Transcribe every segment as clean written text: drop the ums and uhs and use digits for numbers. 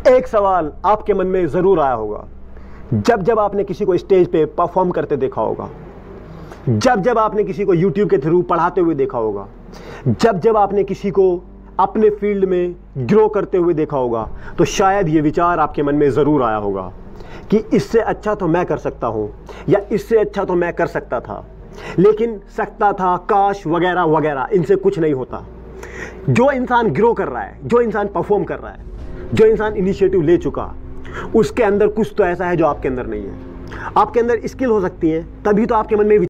एक सवाल आपके मन में ज़रूर आया होगा जब जब आपने किसी को स्टेज पे परफॉर्म करते देखा होगा, जब जब आपने किसी को यूट्यूब के थ्रू पढ़ाते हुए देखा होगा, जब जब आपने किसी को अपने फील्ड में ग्रो करते हुए देखा होगा, तो शायद ये विचार आपके मन में ज़रूर आया होगा कि इससे अच्छा तो मैं कर सकता हूँ या इससे अच्छा तो मैं कर सकता था, लेकिन सकता था, काश वगैरह वगैरह, इनसे कुछ नहीं होता। जो इंसान ग्रो कर रहा है, जो इंसान परफॉर्म कर रहा है, जो इंसान इनिशिएटिव ले चुका, उसके अंदर कुछ तो ऐसा है जो आपके अंदर नहीं है। आपके अंदर स्किल हो सकती है, तभी तो आपके मन में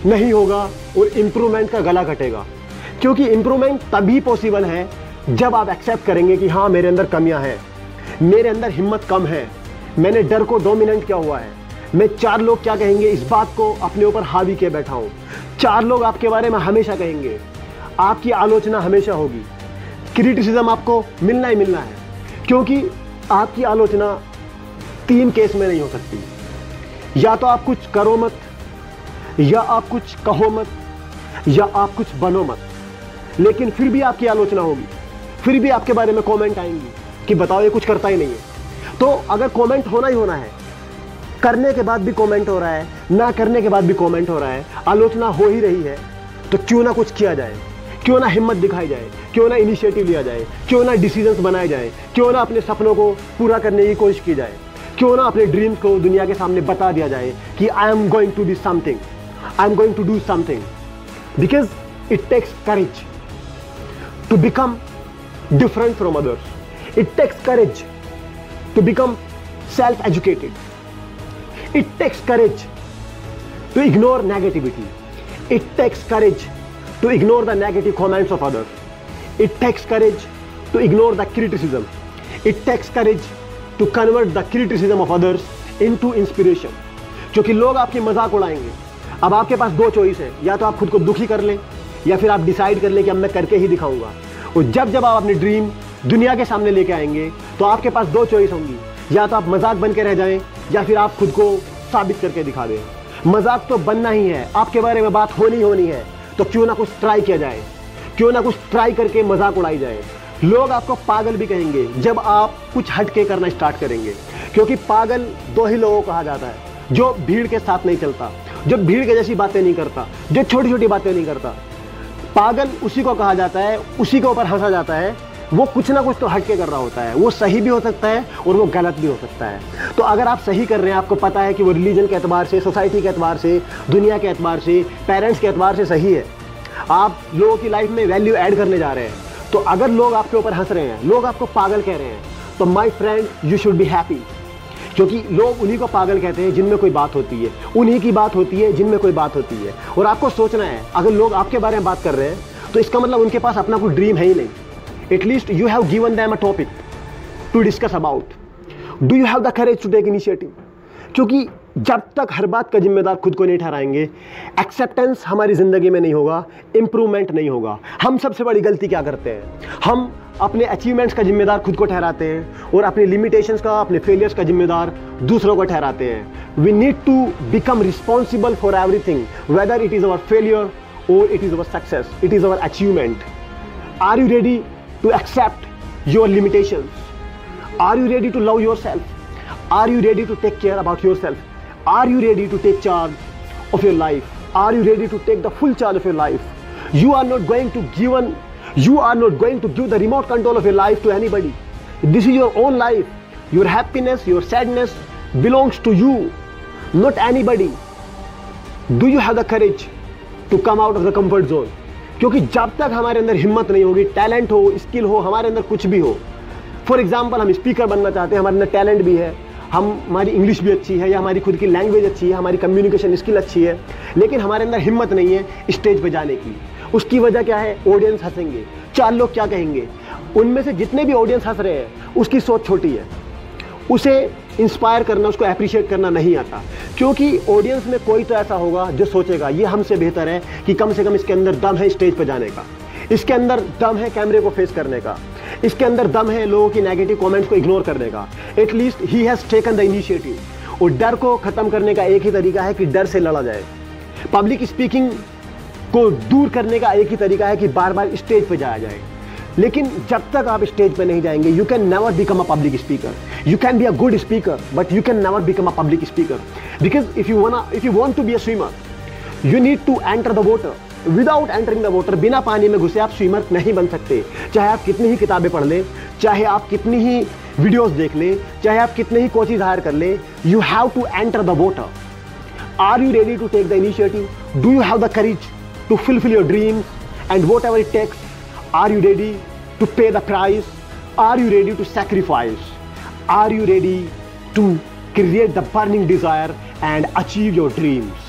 नहीं होगा और इम्प्रूवमेंट का गला कटेगा। क्योंकि इम्प्रूवमेंट तभी पॉसिबल है जब आप एक्सेप्ट करेंगे कि हाँ, मेरे अंदर कमियां हैं, मेरे अंदर हिम्मत कम है, मैंने डर को डोमिनेंट किया हुआ है, मैं 4 लोग क्या कहेंगे इस बात को अपने ऊपर हावी किए बैठा हूँ। 4 लोग आपके बारे में हमेशा कहेंगे, आपकी आलोचना हमेशा होगी, क्रिटिसिज्म आपको मिलना ही मिलना है। क्योंकि आपकी आलोचना 3 केस में नहीं हो सकती, या तो आप कुछ करो मत, या आप कुछ कहो मत, या आप कुछ बनो मत, लेकिन फिर भी आपकी आलोचना होगी, फिर भी आपके बारे में कमेंट आएंगी कि बताओ ये कुछ करता ही नहीं है। तो अगर कमेंट होना ही होना है, करने के बाद भी कमेंट हो रहा है, ना करने के बाद भी कमेंट हो रहा है, आलोचना हो ही रही है, तो क्यों ना कुछ किया जाए, क्यों ना हिम्मत दिखाई जाए, क्यों ना इनिशिएटिव लिया जाए, क्यों ना डिसीजंस बनाए जाए, क्यों ना अपने सपनों को पूरा करने की कोशिश की जाए, क्यों ना अपने ड्रीम्स को दुनिया के सामने बता दिया जाए कि I am going to be something, I am going to do something, because it takes courage to become different from others. It takes courage to become self-educated. It takes courage to ignore negativity. It takes courage to ignore the negative comments of others. It takes courage to ignore the criticism. It takes courage to convert the criticism of others into inspiration. क्योंकि लोग आपकी मजाक उड़ाएंगे। अब आपके पास 2 choice है, या तो आप खुद को दुखी कर लें, या फिर आप डिसाइड कर लें कि अब मैं करके ही दिखाऊंगा। और जब जब आप अपनी ड्रीम दुनिया के सामने लेके आएंगे, तो आपके पास 2 चॉइस होंगी, या तो आप मजाक बन के रह जाएं, या फिर आप खुद को साबित करके दिखा दें। मजाक तो बनना ही है, आपके बारे में बात होनी है, तो क्यों ना कुछ ट्राई किया जाए, क्यों ना कुछ ट्राई करके मजाक उड़ाई जाए। लोग आपको पागल भी कहेंगे जब आप कुछ हटके करना स्टार्ट करेंगे, क्योंकि पागल 2 ही लोगों को कहा जाता है, जो भीड़ के साथ नहीं चलता, जो भीड़ के जैसी बातें नहीं करता, जो छोटी छोटी बातें नहीं करता। पागल उसी को कहा जाता है, उसी के ऊपर हंसा जाता है, वो कुछ ना कुछ तो हटके कर रहा होता है। वो सही भी हो सकता है और वो गलत भी हो सकता है। तो अगर आप सही कर रहे हैं, आपको पता है कि वो रिलीजन के एतबार से, सोसाइटी के एतबार से, दुनिया के एतबार से, पेरेंट्स के एतबार से सही है, आप लोगों की लाइफ में वैल्यू ऐड करने जा रहे हैं, तो अगर लोग आपके ऊपर हंस रहे हैं, लोग आपको पागल कह रहे हैं, तो my friend you should be happy. क्योंकि लोग उन्हीं को पागल कहते हैं जिनमें कोई बात होती है, उन्हीं की बात होती है जिनमें कोई बात होती है। और आपको सोचना है, अगर लोग आपके बारे में बात कर रहे हैं, तो इसका मतलब उनके पास अपना कोई ड्रीम है ही नहीं. At least you have given them a topic to discuss about. Do you have the courage to take initiative? क्योंकि जब तक हर बात का जिम्मेदार खुद को नहीं ठहराएंगे, एक्सेप्टेंस हमारी ज़िंदगी में नहीं होगा, इंप्रूवमेंट नहीं होगा. हम सबसे बड़ी गलती क्या करते हैं? हम अपने अचीवमेंट्स का जिम्मेदार खुद को ठहराते हैं और अपने लिमिटेशंस का, अपने फेलियर्स का जिम्मेदार दूसरों को ठहराते हैं. We need to become responsible for everything, whether it is our failure और it is our success, it is our achievement. Are you ready to accept your limitations? Are you ready to love yourself? Are you ready to take care about yourself? Are you ready to take charge of your life? Are you ready to take the full charge of your life? You are not going to give the remote control of your life to anybody. This is your own life. Your happiness, your sadness belongs to you, not anybody. Do you have the courage to come out of the comfort zone? क्योंकि जब तक हमारे अंदर हिम्मत नहीं होगी, talent हो, skill हो, हमारे अंदर कुछ भी हो. फॉर एग्जाम्पल, हम स्पीकर बनना चाहते हैं, हमारे अंदर टैलेंट भी है, हमारी इंग्लिश भी अच्छी है या हमारी खुद की लैंग्वेज अच्छी है, हमारी कम्युनिकेशन स्किल अच्छी है, लेकिन हमारे अंदर हिम्मत नहीं है स्टेज पे जाने की. उसकी वजह क्या है? ऑडियंस हंसेंगे, 4 लोग क्या कहेंगे. उनमें से जितने भी ऑडियंस हंस रहे हैं उसकी सोच छोटी है, उसे इंस्पायर करना, उसको अप्रिशिएट करना नहीं आता. क्योंकि ऑडियंस में कोई तो ऐसा होगा जो सोचेगा ये हमसे बेहतर है, कि कम से कम इसके अंदर दम है स्टेज पर जाने का, इसके अंदर दम है कैमरे को फेस करने का, इसके अंदर दम है लोगों की नेगेटिव कमेंट्स को इग्नोर करने का. At least he has taken the initiative. और डर को खत्म करने का एक ही तरीका है कि डर से लड़ा जाए. पब्लिक स्पीकिंग को दूर करने का एक ही तरीका है कि बार बार स्टेज पे जाया जाए. लेकिन जब तक आप स्टेज पे नहीं जाएंगे, you can never become a public speaker. You can be a good speaker but you can never become a public speaker. Because if you want to be a swimmer, you need to enter the water. Without entering the water, बिना पानी में घुसे आप swimmer नहीं बन सकते. चाहे आप कितनी ही किताबें पढ़ लें, चाहे आप कितनी ही वीडियोस देख लें, चाहे आप कितने ही कोचेज हायर कर लें, you have to enter the water. Are you ready to take the initiative? Do you have the courage to fulfil your dreams and whatever it takes? Are you ready to pay the price? Are you ready to sacrifice? Are you ready to create the burning desire and achieve your dreams?